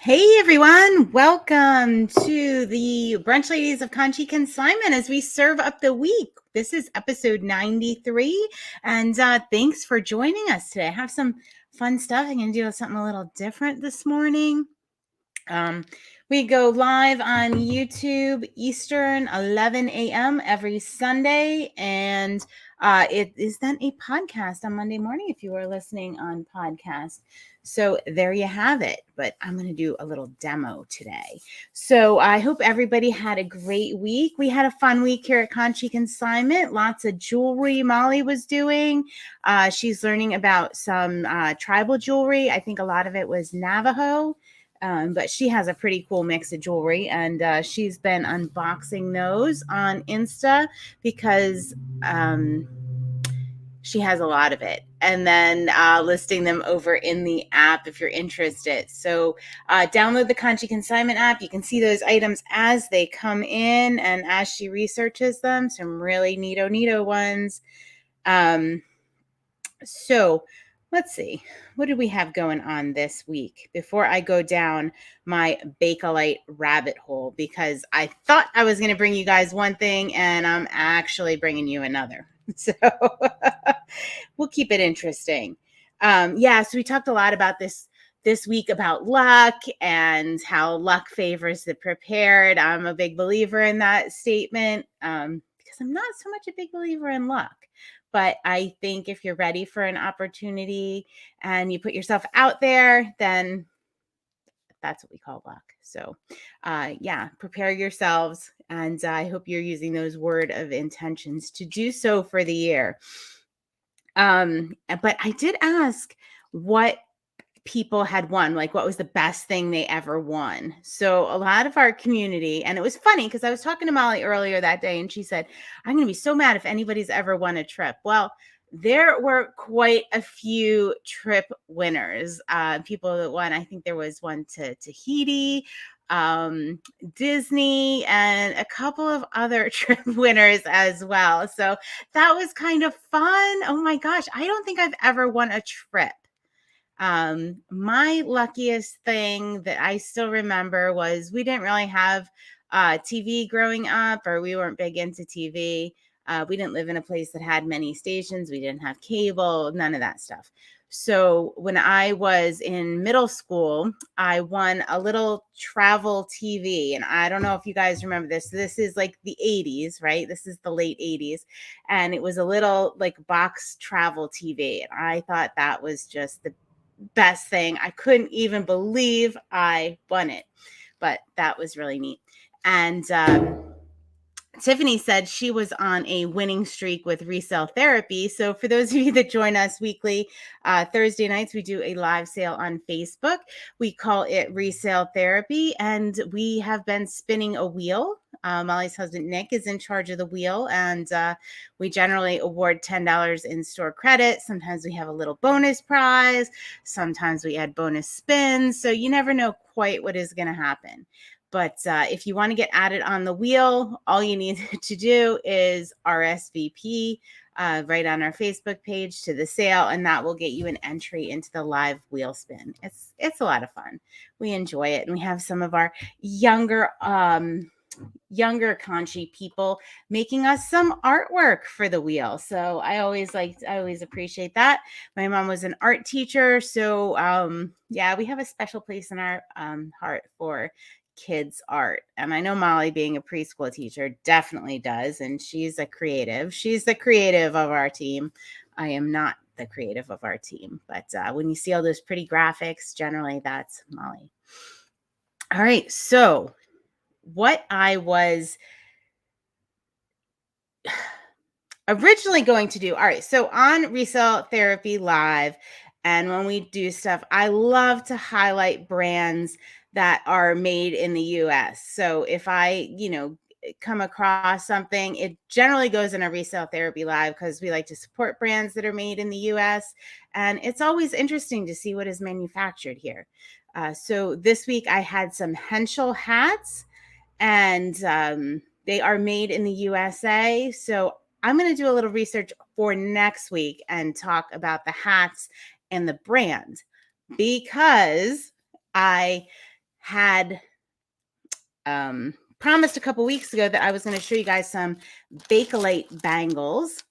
Hey everyone, welcome to the Brunch Ladies of Conshy Consignment as we serve up the week. This is episode 93, and thanks for joining us today. I have some fun stuff. I'm going to do something a little different this morning. We go live on YouTube Eastern 11 a.m. every Sunday, and it is then a podcast on Monday morning if you are listening on podcast. So there you have it. But I'm going to do a little demo today. So I hope everybody had a great week. We had a fun week here at Conshy Consignment. Lots of jewelry Molly was doing. She's learning about some tribal jewelry. I think a lot of it was Navajo. But she has a pretty cool mix of jewelry, and she's been unboxing those on Insta because she has a lot of it, and then listing them over in the app if you're interested. So download the Conshy Consignment app. You can see those items as they come in and as she researches them. Some really neato ones. So let's see, what do we have going on this week before I go down my Bakelite rabbit hole, because I thought I was going to bring you guys one thing and I'm actually bringing you another. So we'll keep it interesting. So we talked a lot about this week about luck and how luck favors the prepared. I'm a big believer in that statement because I'm not so much a big believer in luck. But I think if you're ready for an opportunity and you put yourself out there, then that's what we call luck. So, prepare yourselves. And I hope you're using those word of intentions to do so for the year. But I did ask what people had won, like what was the best thing they ever won. So a lot of our community, and it was funny because I was talking to Molly earlier that day and she said, I'm going to be so mad if anybody's ever won a trip. Well, there were quite a few trip winners, people that won. I think there was one to Tahiti, Disney, and a couple of other trip winners as well. So that was kind of fun. Oh my gosh, I don't think I've ever won a trip. My luckiest thing that I still remember was we didn't really have TV growing up, or we weren't big into TV. We didn't live in a place that had many stations. We didn't have cable, none of that stuff. So when I was in middle school, I won a little travel TV. And I don't know if you guys remember this. This is like the 80s, right? This is the late 80s. And it was a little like box travel TV. And I thought that was just the best thing. I couldn't even believe I won it, but that was really neat. And Tiffany said she was on a winning streak with Resale Therapy. So for those of you that join us weekly, Thursday nights, we do a live sale on Facebook. We call it Resale Therapy, and we have been spinning a wheel. Molly's husband, Nick, is in charge of the wheel, and we generally award $10 in store credit. Sometimes we have a little bonus prize. Sometimes we add bonus spins. So you never know quite what is going to happen. But if you want to get added on the wheel, all you need to do is RSVP right on our Facebook page to the sale, and that will get you an entry into the live wheel spin. It's a lot of fun. We enjoy it, and we have some of our younger Conshy people making us some artwork for the wheel. So I always appreciate that. My mom was an art teacher, so we have a special place in our heart for kids art. And I know Molly, being a preschool teacher, definitely does. And she's a creative. She's the creative of our team. I am not the creative of our team. But when you see all those pretty graphics, generally that's Molly. All right. So what I was originally going to do. All right. So on Resale Therapy Live, and when we do stuff, I love to highlight brands that are made in the US. So if I, come across something, it generally goes in a Resale Therapy Live because we like to support brands that are made in the US. And it's always interesting to see what is manufactured here. So this week I had some Henschel hats, and they are made in the USA. So I'm going to do a little research for next week and talk about the hats and the brand, because I had promised a couple weeks ago that I was going to show you guys some Bakelite bangles.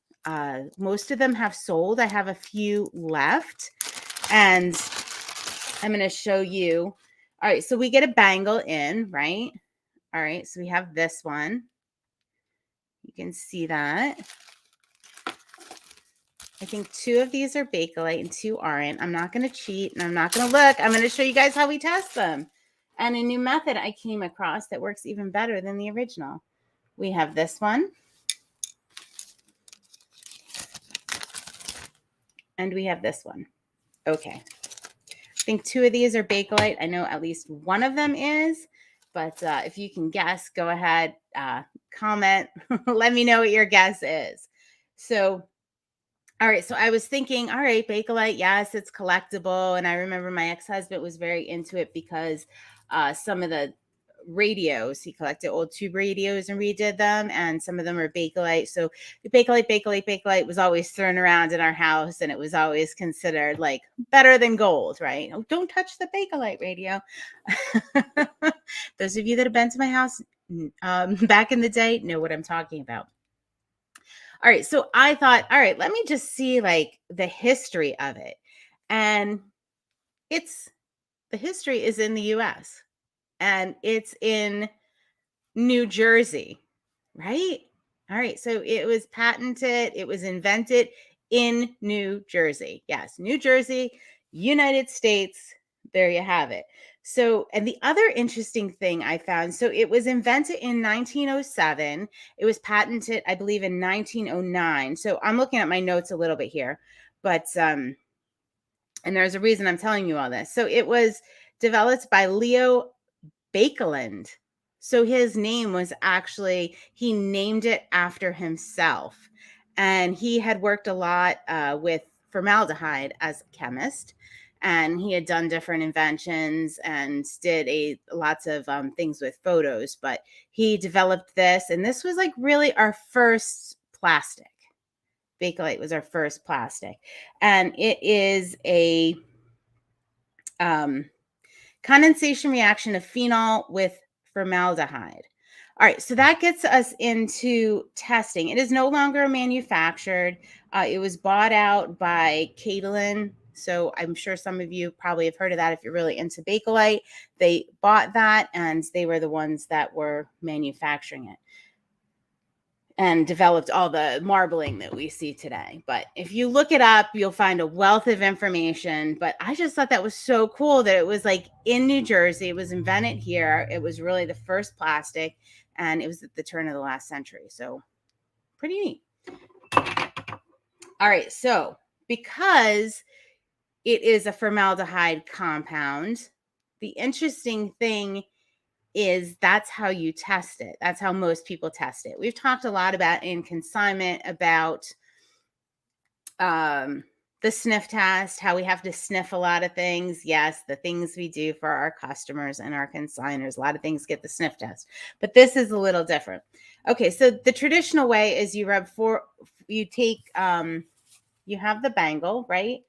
Most of them have sold. I have a few left, and I'm going to show you. All right, so we get a bangle in, right? All right, so we have this one. You can see that. I think 2 of these are Bakelite and 2 aren't. I'm not going to cheat, and I'm not going to look. I'm going to show you guys how we test them. And a new method I came across that works even better than the original. We have this one. And we have this one. Okay. I think 2 of these are Bakelite. I know at least one of them is. But if you can guess, go ahead, comment. Let me know what your guess is. So, all right. So I was thinking, all right, Bakelite, yes, it's collectible. And I remember my ex-husband was very into it because some of the radios, he collected old tube radios and redid them, and some of them are Bakelite. So the Bakelite was always thrown around in our house, and it was always considered like better than gold, right? Oh, don't touch the Bakelite radio. Those of you that have been to my house back in the day know what I'm talking about. All right, so I thought, all right, let me just see like the history of it. And the history is in the US, and it's in New Jersey, right? All right, so it was patented, it was invented in New Jersey. Yes, New Jersey, United States. There you have it. So, and the other interesting thing I found, so it was invented in 1907. It was patented, I believe, in 1909. So I'm looking at my notes a little bit here, but and there's a reason I'm telling you all this. So it was developed by Leo Bakelite. So his name was actually, he named it after himself. And he had worked a lot with formaldehyde as a chemist. And he had done different inventions and did lots of things with photos. But he developed this. And this was like really our first plastic. Bakelite was our first plastic. And it is a condensation reaction of phenol with formaldehyde. All right, so that gets us into testing. It is no longer manufactured. It was bought out by Catalin. So I'm sure some of you probably have heard of that if you're really into Bakelite. They bought that, and they were the ones that were manufacturing it and developed all the marbling that we see today. But if you look it up, you'll find a wealth of information. But I just thought that was so cool that it was like in New Jersey. It was invented here. It was really the first plastic, and it was at the turn of the last century. So pretty neat. All right. So because it is a formaldehyde compound, the interesting thing is that's how you test it. That's how most people test it. We've talked a lot about in consignment about the sniff test, how we have to sniff a lot of things. Yes, the things we do for our customers and our consigners, a lot of things get the sniff test, but this is a little different. Okay, so the traditional way is you rub you take, you have the bangle, right?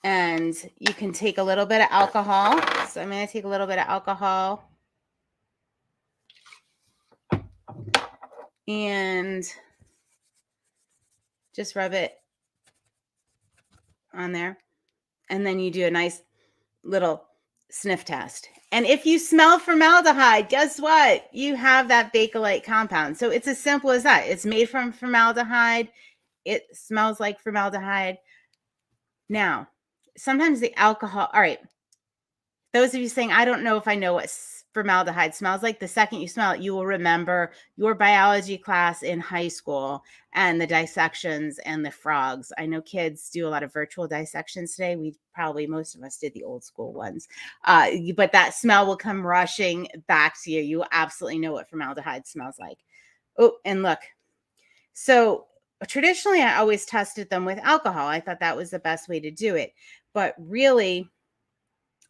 And you can take a little bit of alcohol. So I'm going to take a little bit of alcohol and just rub it on there. And then you do a nice little sniff test. And if you smell formaldehyde, guess what? You have that Bakelite compound. So it's as simple as that. It's made from formaldehyde. It smells like formaldehyde. Now, sometimes the alcohol, all right, those of you saying, I don't know if I know what formaldehyde smells like, the second you smell it, you will remember your biology class in high school and the dissections and the frogs. I know kids do a lot of virtual dissections today. Most of us did the old school ones. But that smell will come rushing back to you. You will absolutely know what formaldehyde smells like. Oh, and look. So traditionally, I always tested them with alcohol. I thought that was the best way to do it. But really,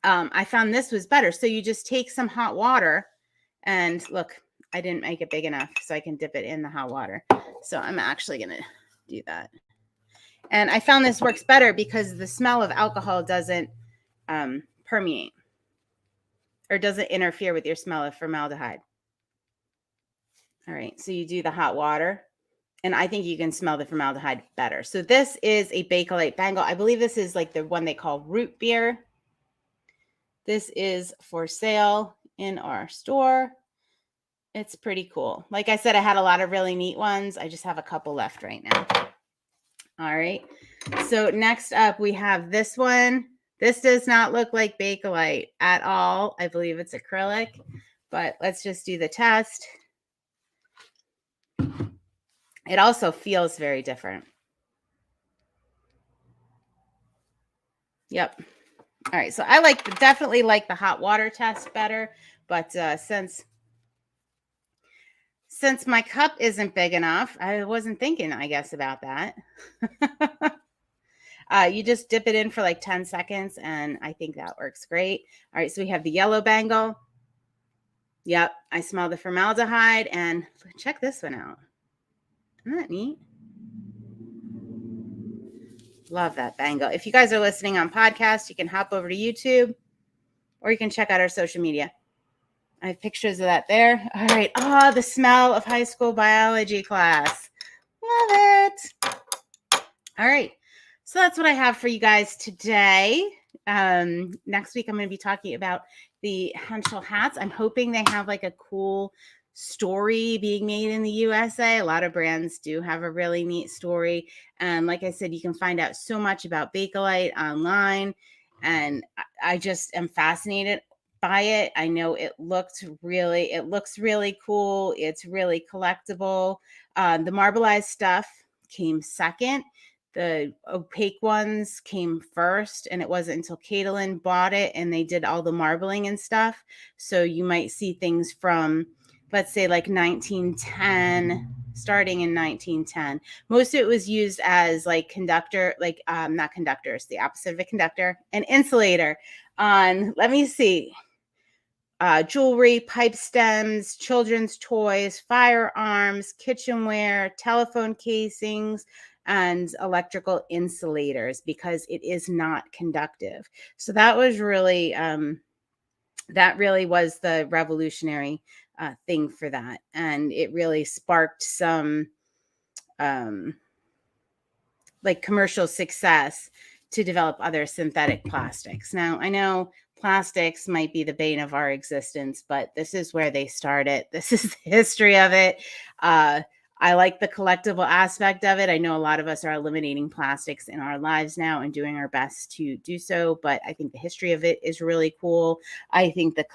I found this was better. So you just take some hot water, and look, I didn't make it big enough so I can dip it in the hot water. So I'm actually going to do that. And I found this works better because the smell of alcohol doesn't permeate? Or does it interfere with your smell of formaldehyde? All right, so you do the hot water, and I think you can smell the formaldehyde better. So this is a Bakelite bangle. I believe this is like the one they call root beer. This is for sale in our store. It's pretty cool. Like I said, I had a lot of really neat ones. I just have a couple left right now. All right. So next up, we have this one. This does not look like Bakelite at all. I believe it's acrylic, but let's just do the test. It also feels very different. Yep. All right. So I definitely like the hot water test better, but since my cup isn't big enough, I wasn't thinking, I guess, about that. You just dip it in for like 10 seconds, and I think that works great. All right, so we have the yellow bangle. Yep, I smell the formaldehyde, and check this one out. Isn't that neat? Love that bangle. If you guys are listening on podcast, you can hop over to YouTube, or you can check out our social media. I have pictures of that there. All right. Oh, the smell of high school biology class. Love it. All right. So that's what I have for you guys today. Next week, I'm going to be talking about the Henschel hats. I'm hoping they have like a cool story being made in the USA. A lot of brands do have a really neat story. And like I said, you can find out so much about Bakelite online. And I just am fascinated by it. I know it looks really cool. It's really collectible. The marbleized stuff came second. The opaque ones came first, and it wasn't until Caitlin bought it and they did all the marbling and stuff. So you might see things from, let's say, like 1910, starting in 1910. Most of it was used as like conductor, like not conductors, the opposite of a conductor, an insulator on, let me see, jewelry, pipe stems, children's toys, firearms, kitchenware, telephone casings, and electrical insulators, because it is not conductive. So that was really was the revolutionary thing for that, and it really sparked some like commercial success to develop other synthetic plastics. Now, I know plastics might be the bane of our existence, but this is where they started. This is the history of it. I like the collectible aspect of it. I know a lot of us are eliminating plastics in our lives now and doing our best to do so, but I think the history of it is really cool. I think the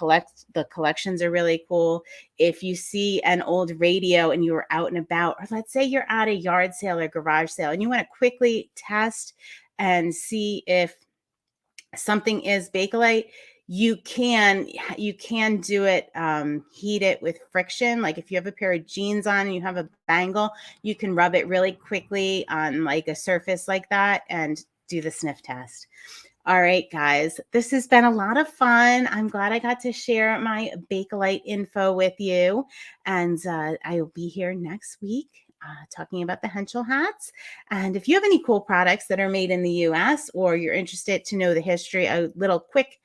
collections are really cool. If you see an old radio and you were out and about, or let's say you're at a yard sale or garage sale and you want to quickly test and see if something is Bakelite, you can do it, heat it with friction. Like if you have a pair of jeans on and you have a bangle, you can rub it really quickly on like a surface like that and do the sniff test. All right, guys, this has been a lot of fun. I'm glad I got to share my Bakelite info with you, and I will be here next week talking about the Henschel hats. And if you have any cool products that are made in the US, or you're interested to know the history, a little quick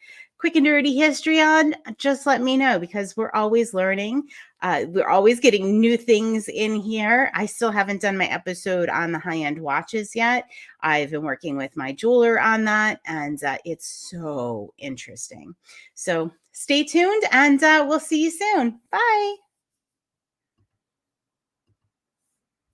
and dirty history on, just let me know, because we're always learning. We're always getting new things in here. I still haven't done my episode on the high-end watches yet. I've been working with my jeweler on that, and it's so interesting. So stay tuned, and we'll see you soon. Bye.